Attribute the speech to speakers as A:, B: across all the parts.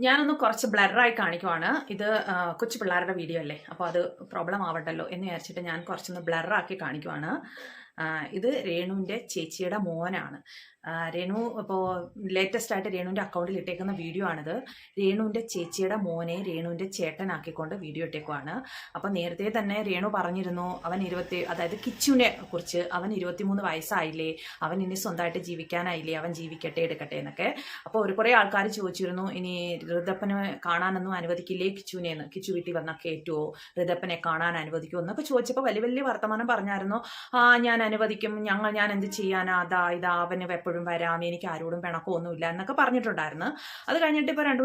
A: ഞാനൊന്ന് കുറച്ച് ബ്ലറായി കാണിക്കുവാണ്. ഇത് കൊച്ചു പിള്ളേരുടെ വീഡിയോ അല്ലേ, അപ്പോൾ അത് പ്രോബ്ലം ആവണ്ടല്ലോ എന്ന് വിചാരിച്ചിട്ട് ഞാൻ കുറച്ചൊന്ന് ബ്ലറാക്കി കാണിക്കുവാണ്. ഇത് രേണുവിൻ്റെ ചേച്ചിയുടെ മോനാണ്. രേണു ഇപ്പോൾ ലേറ്റസ്റ്റ് ആയിട്ട് രേണുവിൻ്റെ അക്കൗണ്ടിൽ ഇട്ടേക്കുന്ന വീഡിയോ ആണിത്. രേണുവിൻ്റെ ചേച്ചിയുടെ മോനെ രേണുവിൻ്റെ ചേട്ടനാക്കിക്കൊണ്ട് വീഡിയോ ഇട്ടേക്കുവാണ്. അപ്പോൾ നേരത്തെ തന്നെ രേണു പറഞ്ഞിരുന്നു അതായത് കിച്ചുവിനെ കുറിച്ച്, അവൻ 23 വയസ്സായില്ലേ, അവൻ ഇനി സ്വന്തമായിട്ട് ജീവിക്കാനായില്ലേ, അവൻ ജീവിക്കട്ടെ എടുക്കട്ടെ എന്നൊക്കെ. അപ്പോൾ കുറേ ആൾക്കാർ ചോദിച്ചിരുന്നു, ഇനി ഋതപ്പനെ കാണാനൊന്നും അനുവദിക്കില്ലേ കിച്ചുവിനെന്ന്, കിച്ചു വീട്ടിൽ വന്നാൽ കയറ്റുമോ, ഋതപ്പനെ കാണാൻ അനുവദിക്കുമോ എന്നൊക്കെ ചോദിച്ചപ്പോൾ വലിയ വലിയ വർത്തമാനം പറഞ്ഞായിരുന്നു. ഞാൻ അനുവദിക്കും, ഞാൻ എന്ത് ചെയ്യാനാ, ഇതാ അവന് എപ്പോഴും വരാം, എനിക്ക് ആരോടും പിണക്കമൊന്നുമില്ല എന്നൊക്കെ പറഞ്ഞിട്ടുണ്ടായിരുന്നു. അത് കഴിഞ്ഞിട്ട് ഇപ്പോൾ രണ്ടു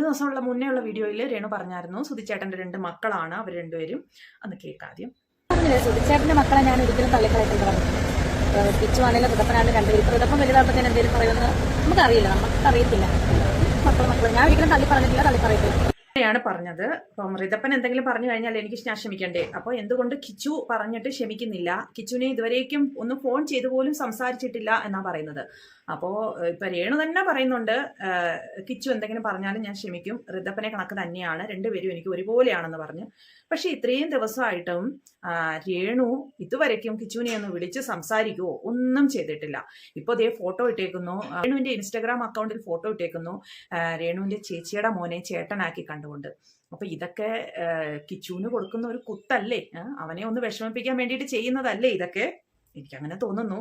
A: ദിവസമുള്ള മുന്നേ ഉള്ള വീഡിയോയിൽ രേണു പറഞ്ഞായിരുന്നു സുധിച്ചേട്ടൻ്റെ 2 മക്കളാണ് അവർ രണ്ടുപേരും. അന്ന് കേൾക്കാദ്യം.
B: സുധിച്ചേട്ടൻ്റെ മക്കളെ ഞാൻ ഒരിക്കലും തള്ളിക്കളയത്തിൽ പറഞ്ഞു. കിച്ചു ആണെങ്കിലും ഋതപ്പനാണെങ്കിലും രണ്ടുപേരും. ഋതപ്പം വലുതാകുമ്പോഴത്തേന് എന്തെങ്കിലും പറയുന്നത് നമുക്കറിയില്ല, നമുക്കറിയത്തില്ല. മക്കൾ ഞാൻ ഒരിക്കലും തള്ളി പറഞ്ഞിട്ടില്ല, തള്ളി പറയത്തില്ല
A: ാണ് പറഞ്ഞത്. അപ്പം ഋതപ്പൻ എന്തെങ്കിലും പറഞ്ഞു കഴിഞ്ഞാൽ എനിക്ക് ഞാൻ ക്ഷമിക്കണ്ടേ, അപ്പോൾ എന്തുകൊണ്ട് കിച്ചു പറഞ്ഞിട്ട് ക്ഷമിക്കുന്നില്ല, കിച്ചുവിനെ ഇതുവരേക്കും ഒന്ന് ഫോൺ ചെയ്ത് പോലും സംസാരിച്ചിട്ടില്ല എന്നാ പറയുന്നത്. അപ്പോൾ ഇപ്പൊ രേണു തന്നെ പറയുന്നുണ്ട്, കിച്ചു എന്തെങ്കിലും പറഞ്ഞാലും ഞാൻ ക്ഷമിക്കും, ഋതപ്പനെ കണക്ക് തന്നെയാണ്, രണ്ടുപേരും എനിക്ക് ഒരുപോലെയാണെന്ന് പറഞ്ഞ്. പക്ഷെ ഇത്രയും ദിവസമായിട്ടും രേണു ഇതുവരയ്ക്കും കിച്ചുവിനെ ഒന്ന് വിളിച്ച് സംസാരിക്കുവോ ഒന്നും ചെയ്തിട്ടില്ല. ഇപ്പോൾ ദേ ഫോട്ടോ ഇട്ടേക്കുന്നു, രേണുവിന്റെ ഇൻസ്റ്റാഗ്രാം അക്കൗണ്ടിൽ ഫോട്ടോ ഇട്ടേക്കുന്നു, രേണുവിന്റെ ചേച്ചിയുടെ മോനെ ചേട്ടനാക്കി കണ്ടുകൊണ്ട്. അപ്പൊ ഇതൊക്കെ കിച്ചുവിന് കൊടുക്കുന്ന ഒരു കുത്തല്ലേ, അവനെ ഒന്ന് വിഷമിപ്പിക്കാൻ വേണ്ടിയിട്ട് ചെയ്യുന്നതല്ലേ ഇതൊക്കെ, എനിക്കങ്ങനെ തോന്നുന്നു.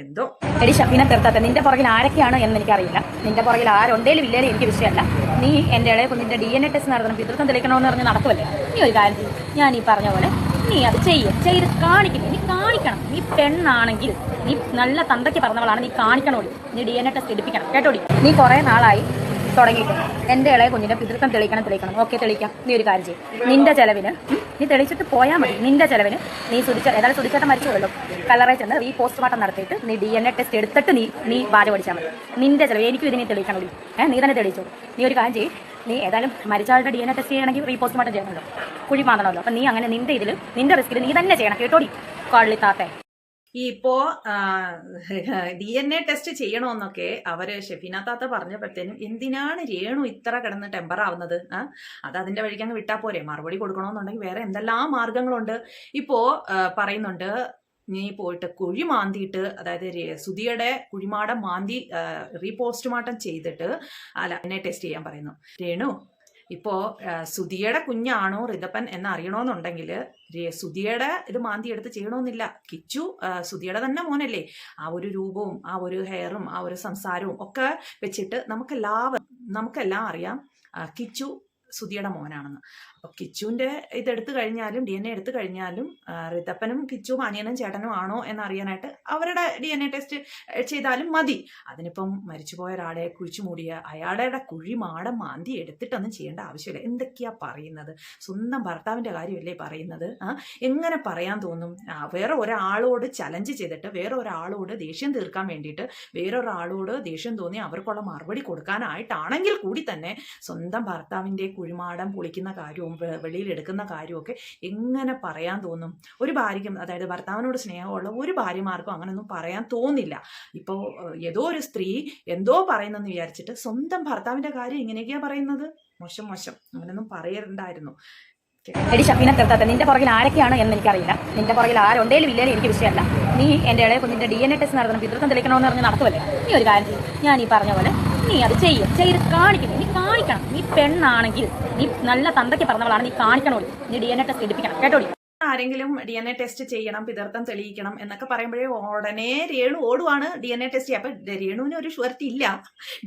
A: എന്തോ
B: എടി ഷഫീന തീർത്താത്ത, നിന്റെ പുറകിൽ ആരൊക്കെയാണ് എന്ന് എനിക്കറിയില്ല, നിന്റെ പുറകിൽ ആരുണ്ടേലും ഇല്ലേലും എനിക്ക് വിഷയമല്ല. നീ എൻ്റെ ഇളയ കുഞ്ഞിന്റെ DNA ടെസ്റ്റ് നടത്തണം, പിതൃത്വം തെളിയിക്കണമെന്ന് പറഞ്ഞ് നടക്കുമല്ലേ. നീ ഒരു കാര്യം ചെയ്യും, ഞാൻ ഈ പറഞ്ഞ പോലെ നീ അത് ചെയ്ത് കാണിക്കും, നീ കാണിക്കണം. നീ പെണ്ണാണെങ്കിൽ, നീ നല്ല തന്തയ്ക്ക് പറഞ്ഞവളാണ്, നീ കാണിക്കണോടി, നീ DNA ടെസ്റ്റ് എടുപ്പിക്കണം കേട്ടോടി. നീ കുറെ നാളായി തുടങ്ങിയിട്ട് എൻ്റെ ഇളയ കുഞ്ഞിന്റെ പിതൃത്വം തെളിയിക്കണം. ഓക്കെ, തെളിയിക്കാം. നീ ഒരു കാര്യം ചെയ്യും, നിന്റെ ചെലവിന് നീ തെളിയിച്ചിട്ട് പോയാൽ മതി. നിന്റെ ചെലവിന് നീ ഏതായാലും സുധിച്ചേട്ടൻ മരിച്ചുള്ളൂ, കല്ലറയിൽ ചെന്ന് പോസ്റ്റ്മോർട്ടം നടത്തിയിട്ട് നീ DNA ടെസ്റ്റ് എടുത്തിട്ട് നീ ഭാര്യ പഠിച്ചാൽ മതി. നിന്റെ ചെലവ് എനിക്കും ഇതിനെ തെളിയിക്കണം. നീ തന്നെ തെളിയിച്ചോ. നീ ഒരു കാര്യം ചെയ്യും, നീ ഏതായാലും മരിച്ചാളുടെ DNA ടെസ്റ്റ് ചെയ്യണമെങ്കിൽ പോസ്റ്റ്മോർട്ടം ചെയ്യണമല്ലോ, കുഴി മാന്തണമല്ലോ. അപ്പം നീ അങ്ങനെ നിന്റെ റിസ്കിൽ നീ തന്നെ ചെയ്യണം കേട്ടോടി കള്ളിത്താത്തെ.
A: ഇപ്പോ DNA ടെസ്റ്റ് ചെയ്യണമെന്നൊക്കെ അവര് ഷെഫീന താത്ത പറഞ്ഞപ്പോഴത്തേനും എന്തിനാണ് രേണു ഇത്ര കിടന്ന് ടെമ്പർ ആവുന്നത്? അത് അതിന്റെ വഴിക്ക് അങ്ങ് വിട്ടാ പോരെ, മറുപടി കൊടുക്കണമെന്നുണ്ടെങ്കിൽ വേറെ എന്തെല്ലാം മാർഗങ്ങളുണ്ട്. ഇപ്പോ പറയുന്നുണ്ട്, നീ പോയിട്ട് കുഴി മാന്തിയിട്ട്, അതായത് സുധിയുടെ കുഴിമാടം മാന്തി റീപോസ്റ്റ്മോർട്ടം ചെയ്തിട്ട് DNA ടെസ്റ്റ് ചെയ്യാൻ പറയുന്നു. രേണു ഇപ്പോ സുധിയുടെ കുഞ്ഞാണോ ഋതപ്പൻ എന്ന് അറിയണമെന്നുണ്ടെങ്കിൽ സുധിയുടെ ഇത് മാന്തി എടുത്ത് ചെയ്യണമെന്നില്ല. കിച്ചു സുധിയുടെ തന്നെ മോനല്ലേ, ആ ഒരു രൂപവും ആ ഒരു ഹെയറും ആ ഒരു സംസാരവും ഒക്കെ വെച്ചിട്ട് നമുക്കെല്ലാം അറിയാം കിച്ചു സുധിയുടെ മോനാണെന്ന്. അപ്പൊ കിച്ചുവിന്റെ ഇതെടുത്തു കഴിഞ്ഞാലും DNA എടുത്തു കഴിഞ്ഞാലും ഋതപ്പനും കിച്ചുവും അനിയനും ചേട്ടനും ആണോ എന്നറിയാനായിട്ട് അവരുടെ DNA ടെസ്റ്റ് ചെയ്താലും മതി. അതിനിപ്പം മരിച്ചുപോയ ഒരാളെ കുഴിച്ചു മൂടിയ അയാളുടെ കുഴി മാടം മാന്തി എടുത്തിട്ടൊന്നും ചെയ്യേണ്ട ആവശ്യമില്ല. എന്തൊക്കെയാ പറയുന്നത്? സ്വന്തം ഭർത്താവിന്റെ കാര്യമല്ലേ പറയുന്നത്? എങ്ങനെ പറയാൻ തോന്നും? വേറെ ഒരാളോട് ചലഞ്ച് ചെയ്തിട്ട്, വേറെ ഒരാളോട് ദേഷ്യം തീർക്കാൻ വേണ്ടിയിട്ട്, വേറൊരാളോട് ദേഷ്യം തോന്നി അവർക്കുള്ള മറുപടി കൊടുക്കാനായിട്ടാണെങ്കിൽ കൂടി തന്നെ സ്വന്തം ഭർത്താവിന്റെ കുഴിമാടം പൊളിക്കുന്ന കാര്യവും വെളിയിൽ എടുക്കുന്ന കാര്യമൊക്കെ എങ്ങനെ പറയാൻ തോന്നും? ഒരു ഭാര്യയ്ക്കും, അതായത് ഭർത്താവിനോട് സ്നേഹമുള്ള ഒരു ഭാര്യമാർക്കും അങ്ങനെയൊന്നും പറയാൻ തോന്നില്ല. ഇപ്പോൾ ഏതോ ഒരു സ്ത്രീ എന്തോ പറയുന്നെന്ന് വിചാരിച്ചിട്ട് സ്വന്തം ഭർത്താവിന്റെ കാര്യം ഇങ്ങനെയൊക്കെയാ പറയുന്നത്. മോശം, അങ്ങനെയൊന്നും പറയണ്ടായിരുന്നു.
B: എടി ഷഫീന തീർത്താത്ത, നിന്റെ പുറകിൽ ആരൊക്കെയാണ് എന്ന് എനിക്കറിയില്ല, നിന്റെ പുറകിൽ ആരുണ്ടേലും ഇല്ലേലും എനിക്ക് വിഷയമല്ല. നീ എൻ്റെ ഇളയ കുഞ്ഞിന്റെ DNA ടെസ്റ്റ് നടത്തണം, പിതൃത്വം തെളിയിക്കണമെന്ന് പറഞ്ഞ് നടക്കുമല്ലേ. നീ ഒരു കാര്യം ചെയ്യും, ഞാൻ ഈ പറഞ്ഞ പോലെ നീ അത് ചെയ്ത് കാണിക്കും, നീ കാണിക്കണം. നീ പെണ്ണാണെങ്കിൽ, നീ നല്ല തന്തയ്ക്ക് പറഞ്ഞവളാണ്, നീ കാണിക്കണോടി, നീ DNA ടെസ്റ്റ് എടുപ്പിക്കണം കേട്ടോടി.
A: ആരെങ്കിലും DNA ടെസ്റ്റ് ചെയ്യണം, പിതൃത്വം തെളിയിക്കണം എന്നൊക്കെ പറയുമ്പോഴേ ഉടനെ രേണു ഓടുവാണ് DNA ടെസ്റ്റ് ചെയ്യാം. അപ്പൊ രേണുവിന് ഒരു ഷുവർട്ടി ഇല്ല,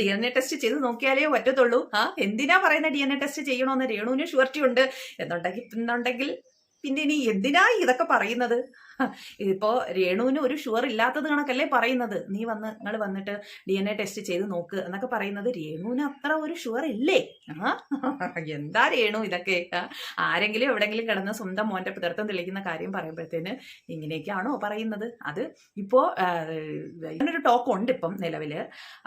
A: DNA ടെസ്റ്റ് ചെയ്ത് നോക്കിയാലേ പറ്റത്തുള്ളൂ. എന്തിനാ പറയുന്നത് DNA ടെസ്റ്റ് ചെയ്യണമെന്ന്? രേണുവിന് ഷുവർട്ടി ഉണ്ട് എന്നുണ്ടെങ്കിൽ പിന്നെ ഇനി എന്തിനാ ഇതൊക്കെ പറയുന്നത്? ഇപ്പോ രേണുവിന് ഒരു ഷുവർ ഇല്ലാത്തത് കണക്കല്ലേ പറയുന്നത്. നിങ്ങൾ വന്നിട്ട് DNA ടെസ്റ്റ് ചെയ്ത് നോക്ക് എന്നൊക്കെ പറയുന്നത്. രേണുവിന് അത്ര ഒരു ഷുവർ ഇല്ലേ? എന്താ രേണു ഇതൊക്കെ? ആരെങ്കിലും എവിടെങ്കിലും കിടന്ന് സ്വന്തം മോന്റെ പിതൃത്വം തെളിയിക്കുന്ന കാര്യം പറയുമ്പോഴത്തേന് ഇങ്ങനെയൊക്കെയാണോ പറയുന്നത്? അത് ഇപ്പോ അങ്ങനൊരു ടോക്ക് ഉണ്ട് ഇപ്പം നിലവില്.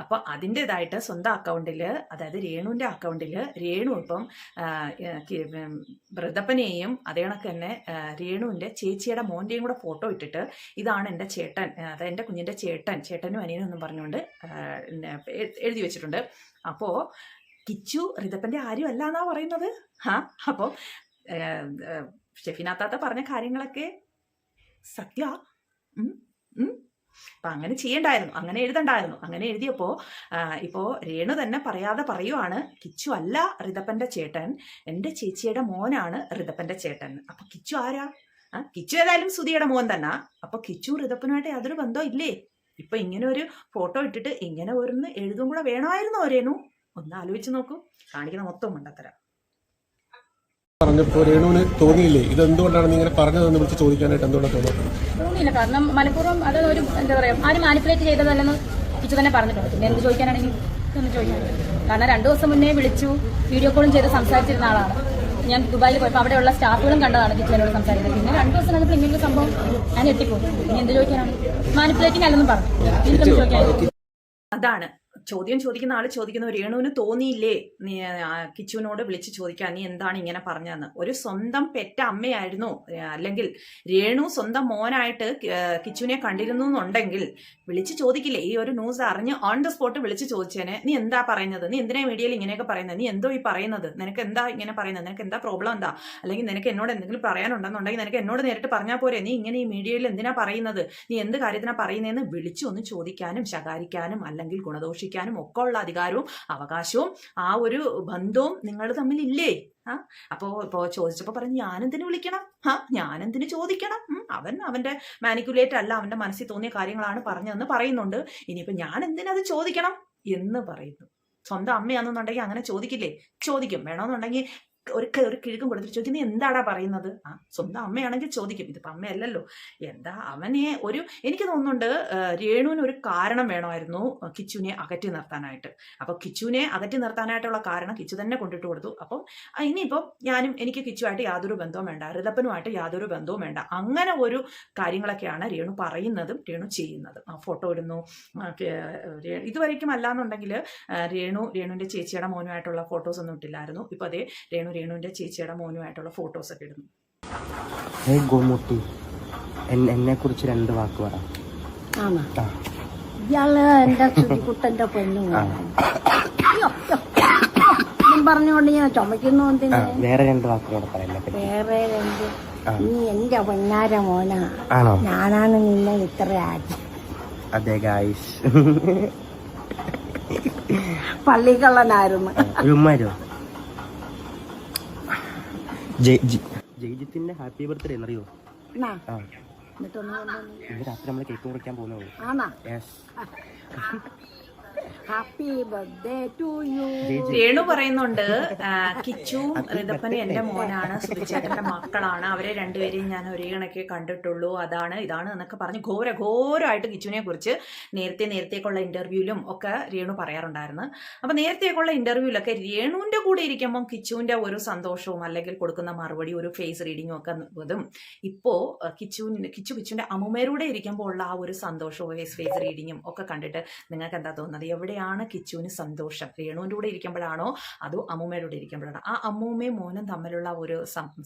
A: അപ്പൊ അതിൻ്റെതായിട്ട് സ്വന്തം അക്കൗണ്ടില്, അതായത് രേണുവിന്റെ അക്കൗണ്ടില് രേണു ഇപ്പം ഋതപ്പനെയും അതേ കണക്ക് തന്നെ രേണുവിന്റെ ചേച്ചിയുടെ മോന്റെയും കൂടെ ഫോട്ടോ ഇട്ടിട്ട്, ഇതാണ് എൻ്റെ ചേട്ടൻ, അതായത് എൻ്റെ കുഞ്ഞിൻ്റെ ചേട്ടനും അനിയനും എന്നും പറഞ്ഞുകൊണ്ട് എഴുതി വെച്ചിട്ടുണ്ട്. അപ്പോൾ കിച്ചു റിതപ്പന്റെ ആരും അല്ല എന്നാ പറയുന്നത്. അപ്പോൾ ഷെഫീന താത്ത പറഞ്ഞ കാര്യങ്ങളൊക്കെ സത്യ. അപ്പം അങ്ങനെ ചെയ്യണ്ടായിരുന്നു, അങ്ങനെ എഴുതണ്ടായിരുന്നു. അങ്ങനെ എഴുതിയപ്പോൾ ഇപ്പോൾ രേണു തന്നെ പറയാതെ പറയുവാണ്, കിച്ചു അല്ല റിതപ്പന്റെ ചേട്ടൻ, എൻ്റെ ചേച്ചിയുടെ മോനാണ് റിതപ്പന്റെ ചേട്ടൻ. അപ്പൊ കിച്ചു ആരാ? കിച്ചു ഏതായാലും സുധിയുടെ മോൻ തന്നെ. അപ്പൊ കിച്ചു റിതപ്പനുമായിട്ട് യാതൊരു ബന്ധവും ഇല്ലേ? ഇപ്പൊ ഇങ്ങനെ ഒരു ഫോട്ടോ ഇട്ടിട്ട് ഇങ്ങനെ ഒന്ന് എഴുതും കൂടെ വേണമായിരുന്നോ രേണു? ഒന്ന് ആലോചിച്ച് നോക്കൂ. കാണിക്കുന്ന മൊത്തം മണ്ടത്തര.
C: പറഞ്ഞപ്പോ രേണുവിന് തോന്നിയില്ലേ ഇതെന്തുകൊണ്ടാണ് നീ ഇങ്ങനെ പറഞ്ഞതെന്ന് വിളിച്ച് ചോദിക്കാനായിട്ട് എന്തുകൊണ്ടാണ്
B: തോന്നിയില്ല? കാരണം മനഃപൂർവ്വം അത് ഒരു എന്താ പറയാ ആരും മാനിപ്പുലേറ്റ് ചെയ്തതല്ലെന്ന് കിച്ചു തന്നെ പറഞ്ഞിട്ടുണ്ട്. പിന്നെ എന്ത് ചോദിക്കാനാണെങ്കിൽ ഒന്ന് ചോദിക്കാനാണ്. കാരണം 2 ദിവസം മുന്നേ വിളിച്ചു, വീഡിയോ കോളും ചെയ്ത് സംസാരിച്ചിരുന്ന ആളാണ്. ഞാൻ ദുബായിൽ പോയപ്പോൾ അവിടെയുള്ള സ്റ്റാഫുകളും കണ്ടതാണ് കിച്ചുവിനോട് സംസാരിക്കുന്നത്. പിന്നെ 2 ദിവസം കഴിഞ്ഞപ്പോൾ ഇങ്ങനൊരു സംഭവം ഞാൻ എത്തിപ്പോയി. ഇനി എന്ത് ചോദിക്കാനാണ്? മാനിപ്പുലേറ്റിംഗ് അല്ലെന്നും പറഞ്ഞു. എനിക്കൊന്നും ചോദിക്കാനില്ല.
A: അതാണ് ചോദ്യം ചോദിക്കുന്ന ആള് ചോദിക്കുന്ന, രേണുവിന് തോന്നിയില്ലേ നീ കിച്ചുവിനോട് വിളിച്ച് ചോദിക്കാൻ നീ എന്താണ് ഇങ്ങനെ പറഞ്ഞതെന്ന്? ഒരു സ്വന്തം പെറ്റ അമ്മയായിരുന്നു, അല്ലെങ്കിൽ രേണു സ്വന്തം മോനായിട്ട് കിച്ചുവിനെ കണ്ടിരുന്നു എന്നുണ്ടെങ്കിൽ വിളിച്ച് ചോദിക്കില്ലേ? ഈ ഒരു ന്യൂസ് അറിഞ്ഞ് ഓൺ ദ സ്പോട്ട് വിളിച്ച് ചോദിച്ചേനെ, നീ എന്താ പറയുന്നത്? നീ എന്തിനാ മീഡിയയിൽ ഇങ്ങനെയൊക്കെ പറയുന്നത്? നീ എന്തോ ഈ പറയുന്നത്? നിനക്ക് എന്താ ഇങ്ങനെ പറയുന്നത്? നിനക്ക് എന്താ പ്രോബ്ലം എന്താ? അല്ലെങ്കിൽ നിനക്ക് എന്നോട് എന്തെങ്കിലും പറയാനുണ്ടെന്നുണ്ടെങ്കിൽ നിനക്ക് എന്നോട് നേരിട്ട് പറഞ്ഞാൽ പോരെ? നീ ഇങ്ങനെ ഈ മീഡിയയിൽ എന്തിനാ പറയുന്നത്? നീ എന്ത് കാര്യത്തിനാ പറയുന്നതെന്ന് വിളിച്ചു ഒന്ന് ചോദിക്കാനും ശകാരിക്കാനും അല്ലെങ്കിൽ ഗുണദോഷിക്കാനും ഒക്കെ ഉള്ള അധികാരവും അവകാശവും ആ ഒരു ബന്ധവും നിങ്ങൾ തമ്മിലില്ലേ? ഇപ്പോ ചോദിച്ചപ്പോ പറഞ്ഞു ഞാനെന്തിനു വിളിക്കണം, ഞാനെന്തിനു ചോദിക്കണം? അവന്റെ മാനിക്കുലേറ്റ് അല്ല, അവന്റെ മനസ്സിൽ തോന്നിയ കാര്യങ്ങളാണ് പറഞ്ഞതെന്ന് പറയുന്നുണ്ട്. ഇനിയിപ്പോ ഞാൻ എന്തിനത് ചോദിക്കണം എന്ന് പറയുന്നു. സ്വന്തം അമ്മയാണെന്നുണ്ടെങ്കിൽ അങ്ങനെ ചോദിക്കില്ലേ? ചോദിക്കും. വേണമെന്നുണ്ടെങ്കിൽ ഒരു കിഴുക്കും കൊടുത്തിട്ട് ചോദിക്കും, നീ എന്താടാ പറയുന്നത്? സ്വന്തം അമ്മയാണെങ്കിൽ ചോദിക്കും. ഇതിപ്പോ അമ്മയല്ലല്ലോ. എന്താ അവനെ എനിക്ക് തോന്നുന്നുണ്ട് രേണുവിന് ഒരു കാരണം വേണമായിരുന്നു കിച്ചുവിനെ അകറ്റി നിർത്താനായിട്ട്. അപ്പൊ കിച്ചുവിനെ അകറ്റി നിർത്താനായിട്ടുള്ള കാരണം കിച്ചു തന്നെ കൊണ്ടിട്ട് കൊടുത്തു. അപ്പം ഇനിയിപ്പം എനിക്ക് കിച്ചുവായിട്ട് യാതൊരു ബന്ധവും വേണ്ട, റിതപ്പനുമായിട്ട് യാതൊരു ബന്ധവും വേണ്ട, അങ്ങനെ ഒരു കാര്യങ്ങളൊക്കെയാണ് രേണു പറയുന്നതും രേണു ചെയ്യുന്നതും. ഫോട്ടോ ഇടുന്നു. ഇതുവരയ്ക്കും അല്ലാന്നുണ്ടെങ്കിൽ രേണുവിന്റെ ചേച്ചിയുടെ മോനുമായിട്ടുള്ള ഫോട്ടോസ് ഒന്നും ഇട്ടില്ലായിരുന്നു. ഇപ്പൊ അതേ രേണുവിന്റെ ചേച്ചിയുടെ മോനുമായിട്ടുള്ള ഫോട്ടോസ് ഒക്കെ ഇടുന്നു.
D: ഗോമുട്ടി, എന്നെ കുറിച്ച് 2 വാക്ക് പറ.
E: ഇയാള് എന്റെ കുട്ടന്റെ പെണ്ണു പറഞ്ഞുകൊണ്ട് ഞാൻ ചുമക്കുന്നു.
D: വേറെ 2 വാക്കുകൂടെ പറയാൻ?
E: വേറെ 2 നീ എന്റെ പൊന്നാര മോനാ, ഞാനാണ് നിന്നെ ഇത്ര ആക്കി.
D: അതെ ഗായ്സ്,
E: പള്ളിക്കള്ളനായിരുന്നു.
D: ഉമ്മാരോ? ജയ്ജിത്തിന്റെ ഹാപ്പി ബർത്ത്ഡേ എന്നറിയോ? ഇന്ന് രാത്രി നമ്മള് കേക്ക് മുറിക്കാൻ പോകുന്നുള്ളൂ.
E: Happy birthday to you.
A: Renu പറയുന്നുണ്ട്, കിച്ചുവും റിതപ്പനും എന്റെ മോനാണ്, സുധിച്ചേട്ടന്റെ മക്കളാണ്, അവരെ 2 പേരെയും ഞാൻ ഒരേ കണക്കെ കണ്ടിട്ടുള്ളൂ, അതാണ് ഇതാണ് എന്നൊക്കെ പറഞ്ഞ് ഘോരമായിട്ട് കിച്ചുവിനെ കുറിച്ച് നേരത്തേക്കുള്ള ഇന്റർവ്യൂവിലും ഒക്കെ രേണു പറയാറുണ്ടായിരുന്നു. അപ്പൊ നേരത്തേക്കുള്ള ഇന്റർവ്യൂവിലൊക്കെ രേണുവിന്റെ കൂടെ ഇരിക്കുമ്പോൾ കിച്ചുവിന്റെ ഒരു സന്തോഷവും അല്ലെങ്കിൽ കൊടുക്കുന്ന മറുപടി ഒരു ഫേസ് റീഡിങ്ങും ഒക്കെ ഇതും ഇപ്പോ കിച്ചുവിന്റെ അമ്മൂമ്മയുടെ ഇരിക്കുമ്പോൾ ഉള്ള ആ ഒരു സന്തോഷവും ഫേസ് റീഡിങ്ങും ഒക്കെ കണ്ടിട്ട് നിങ്ങൾക്ക് എന്താ തോന്നുന്നത്? എവിടെയാണ് കിച്ചുവിന് സന്തോഷം? രേണുവിൻ്റെ കൂടെ ഇരിക്കുമ്പോഴാണോ അതോ അമ്മൂമ്മയുടെ കൂടെ ഇരിക്കുമ്പോഴാണോ? ആ അമ്മൂമ്മയും മോനും തമ്മിലുള്ള ഒരു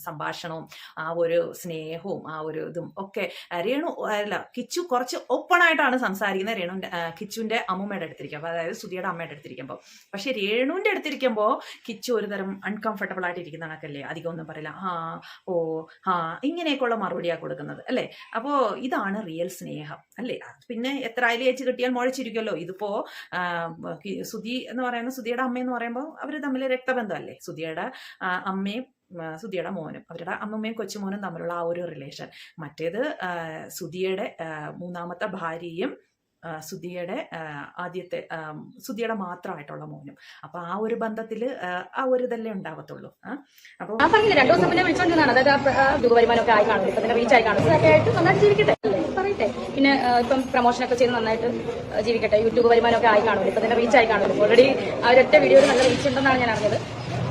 A: സംഭാഷണവും ആ ഒരു സ്നേഹവും ആ ഒരു ഇതും ഒക്കെ കിച്ചു കുറച്ച് ഓപ്പൺ ആയിട്ടാണ് സംസാരിക്കുന്നത് കിച്ചുവിന്റെ അമ്മൂമ്മയുടെ അടുത്തിരിക്കുമ്പോൾ, അതായത് സുധിയുടെ അമ്മയുടെ അടുത്തിരിക്കുമ്പോൾ. പക്ഷെ രേണുവിന്റെ അടുത്തിരിക്കുമ്പോൾ കിച്ചു ഒരു തരം അൺകംഫർട്ടബിൾ ആയിട്ട് ഇരിക്കുന്ന കണക്കല്ലേ, അധികം ഒന്നും പറയില്ല, ഇങ്ങനെയൊക്കെയുള്ള മറുപടിയാണ് കൊടുക്കുന്നത് അല്ലേ. അപ്പോൾ ഇതാണ് റിയൽ സ്നേഹം അല്ലേ. പിന്നെ എത്ര അയലേച്ച് കിട്ടിയാൽ മുഴച്ചിരിക്കുമല്ലോ. ഇതിപ്പോ സുധി എന്ന് പറയുന്ന സുധിയുടെ അമ്മയെന്ന് പറയുമ്പോൾ അവർ തമ്മിൽ രക്തബന്ധമല്ലേ. സുധിയുടെ അമ്മയും സുധിയുടെ മോനും, അവരുടെ അമ്മമ്മയും കൊച്ചുമോനും തമ്മിലുള്ള ആ ഒരു റിലേഷൻ. മറ്റേത് സുധിയുടെ 3ാമത്തെ ഭാര്യയും സുധിയുടെ സുധിയുടെ മാത്രമായിട്ടുള്ള മോനും. അപ്പൊ ആ ഒരു ബന്ധത്തിൽ ആ ഒരു ഇതല്ലേ ഉണ്ടാവത്തുള്ളൂ. അപ്പൊ
B: 2 ദിവസം മുന്നേ വിളിച്ചോണ്ടിരുന്നതാണ്. അതായത് ദുർവരുമാനമൊക്കെ ആയി കാണും, ഇപ്പൊ തന്നെ റീച്ച് ആയി കാണും, അതൊക്കെ ആയിട്ട് നന്നായിട്ട് ജീവിക്കട്ടെ പറയട്ടെ. പിന്നെ ഇപ്പം പ്രൊമോഷനൊക്കെ ചെയ്ത് നന്നായിട്ട് ജീവിക്കട്ടെ. യൂട്യൂബ് വരുമാനമൊക്കെ ആയി കാണും, ഇപ്പൊ തന്നെ റീച്ച് ആയി കാണും. ഓൾറെഡി ആ ഒരൊറ്റ വീഡിയോയിൽ നല്ല റീച്ച് ഉണ്ടെന്നാണ് ഞാൻ അറിഞ്ഞത്.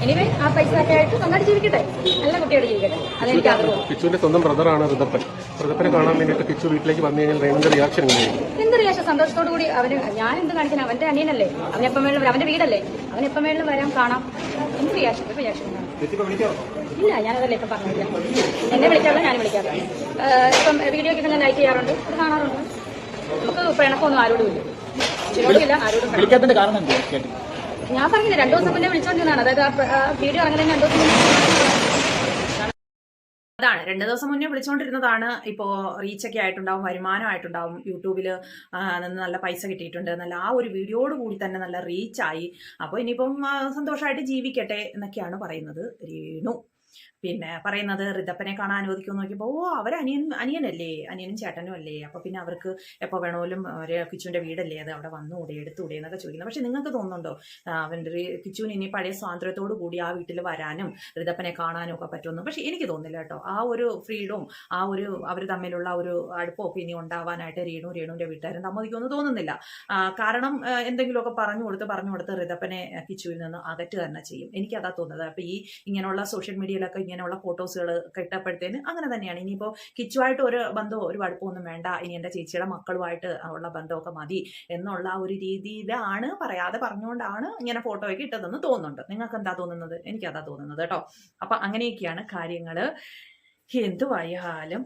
B: എനിവേ ആ പൈസ ഒക്കെ ആയിട്ട് നന്നായിട്ട് ജീവിക്കട്ടെ, നല്ല കുട്ടിയോട് ജീവിക്കട്ടെ, അതെനിക്ക് ആഗ്രഹം.
C: കിച്ചുവിന്റെ സ്വന്തം ബ്രദറാണ് റിതപ്പൻ. റിതപ്പനെ കാണാൻ വേണ്ടിയിട്ട് കിച്ചു വീട്ടിലേക്ക് വന്നു കഴിഞ്ഞാൽ എന്ത് റിയാക്ഷൻ?
B: എന്ത് റിയാക്ഷൻ? സന്തോഷത്തോടു കൂടി. ഞാൻ എന്ത് കാണിക്കണം? അവന്റെ അനിയനല്ലേ, അവനെപ്പം വേണം, അവന്റെ വീടല്ലേ, അവനെപ്പം വേണം വരാം, കാണാം. എന്ത് റിയാക്ഷൻ? ഇല്ല, ഞാനതല്ലേ ഇപ്പം പറഞ്ഞില്ല. എന്നെ വിളിക്കാറില്ല, ഞാൻ വിളിക്കാറില്ല. ഇപ്പം വീഡിയോ ഒക്കെ ഞാൻ ലൈക്ക് ചെയ്യാറുണ്ട്, അത് കാണാറുണ്ട്. നമുക്ക് പിണക്കൊന്നും ആരോടും ഇല്ല, ചിലർക്കില്ല, ആരോടും. ഞാൻ പറഞ്ഞില്ല 2 ദിവസം മുന്നേ വിളിച്ചോണ്ടിരുന്നതാണ്. അതായത് വീഡിയോ ഇറങ്ങുന്നതിന് 2 ദിവസം മുന്നേ
A: അതാണ് 2 ദിവസം മുന്നേ വിളിച്ചുകൊണ്ടിരുന്നതാണ്. ഇപ്പോൾ റീച്ചൊക്കെ ആയിട്ടുണ്ടാവും, വരുമാനമായിട്ടുണ്ടാവും, യൂട്യൂബിൽ നല്ല പൈസ കിട്ടിയിട്ടുണ്ട്, നല്ല ആ ഒരു വീഡിയോയോട് കൂടി തന്നെ നല്ല റീച്ചായി. അപ്പോൾ ഇനിയിപ്പം സന്തോഷമായിട്ട് ജീവിക്കട്ടെ എന്നൊക്കെയാണ് പറയുന്നത് രേണു. പിന്നെ പറയുന്നത് ഋതപ്പനെ കാണാൻ അനുവദിക്കുമെന്ന് നോക്കിയപ്പോൾ അവർ അനിയനല്ലേ, അനിയനും ചേട്ടനും അല്ലേ, അപ്പോൾ പിന്നെ അവർക്ക് എപ്പോൾ വേണമെങ്കിലും അവർ കിച്ചുവിൻ്റെ വീടല്ലേ, അത് അവിടെ വന്നുകൂടെ എടുത്തുകൂടെ എന്നൊക്കെ ചോദിക്കുന്നത്. പക്ഷെ നിങ്ങൾക്ക് തോന്നുന്നുണ്ടോ അവൻ്റെ കിച്ചുവിന് ഇനി പഴയ സ്വാതന്ത്ര്യത്തോടു കൂടി ആ വീട്ടിൽ വരാനും ഋതപ്പനെ കാണാനും ഒക്കെ പറ്റുമെന്ന്? പക്ഷെ എനിക്ക് തോന്നുന്നില്ല കേട്ടോ. ആ ഒരു ഫ്രീഡവും ആ ഒരു അവർ തമ്മിലുള്ള ഒരു അടുപ്പമൊക്കെ ഇനി ഉണ്ടാവാനായിട്ട് രേണുവിൻ്റെ വീട്ടുകാരും സമ്മതിക്കുമെന്ന് തോന്നുന്നില്ല. കാരണം എന്തെങ്കിലുമൊക്കെ പറഞ്ഞു കൊടുത്ത് ഋതപ്പനെ കിച്ചുവിൽ നിന്ന് അകറ്റ് തന്നെ ചെയ്യും. എനിക്കതാ തോന്നുന്നത്. അപ്പോൾ ഈ ഇങ്ങനെയുള്ള സോഷ്യൽ മീഡിയയിലൊക്കെ ഇങ്ങനെയുള്ള ഫോട്ടോസുകൾ കിട്ടപ്പെടുത്തേന് അങ്ങനെ തന്നെയാണ്. ഇനിയിപ്പോൾ കിച്ചുവായിട്ട് ഒരു ബന്ധമോ ഒരു അടുപ്പമൊന്നും വേണ്ട, ഇനി എൻ്റെ ചേച്ചിയുടെ മക്കളുമായിട്ട് ഉള്ള ബന്ധമൊക്കെ മതി എന്നുള്ള ഒരു രീതിയിലാണ്, പറയാതെ പറഞ്ഞുകൊണ്ടാണ് ഇങ്ങനെ ഫോട്ടോയൊക്കെ ഇട്ടതെന്ന് തോന്നുന്നുണ്ട്. നിങ്ങൾക്ക് എന്താ തോന്നുന്നത്? എനിക്കതാ തോന്നുന്നത് കേട്ടോ. അപ്പം അങ്ങനെയൊക്കെയാണ് കാര്യങ്ങൾ. എന്തുവായാലും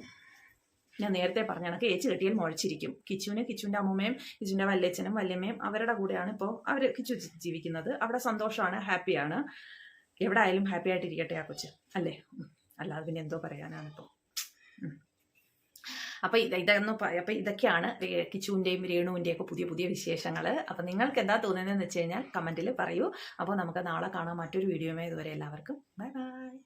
A: ഞാൻ നേരത്തെ പറഞ്ഞ കണക്ക് ഏച്ച് കെട്ടിയാൽ മുഴച്ചിരിക്കും. കിച്ചുവിൻ്റെ അമ്മൂമ്മയും കിച്ചുവിൻ്റെ വല്യച്ഛനും വല്യമ്മയും അവരുടെ കൂടെയാണ് ഇപ്പോൾ അവർ കിച്ചു ജീവിക്കുന്നത്. അവിടെ സന്തോഷമാണ്, ഹാപ്പിയാണ്. എവിടെ ആയാലും ഹാപ്പി ആയിട്ടിരിക്കട്ടെ ആ കൊച്ച്, അല്ലേ? അല്ലാതെ പിന്നെ എന്തോ പറയാനാണിപ്പോൾ. അപ്പോൾ ഇതൊക്കെയാണ് കിച്ചുവിൻ്റെയും രേണുവിൻ്റെയും ഒക്കെ പുതിയ വിശേഷങ്ങൾ. അപ്പോൾ നിങ്ങൾക്ക് എന്താ തോന്നുന്നതെന്ന് വെച്ച് കഴിഞ്ഞാൽ കമൻറ്റിൽ പറയൂ. അപ്പോൾ നമുക്ക് നാളെ കാണാം മറ്റൊരു വീഡിയോയുമായി. ഇതുവരെ എല്ലാവർക്കും ബൈ ബൈ.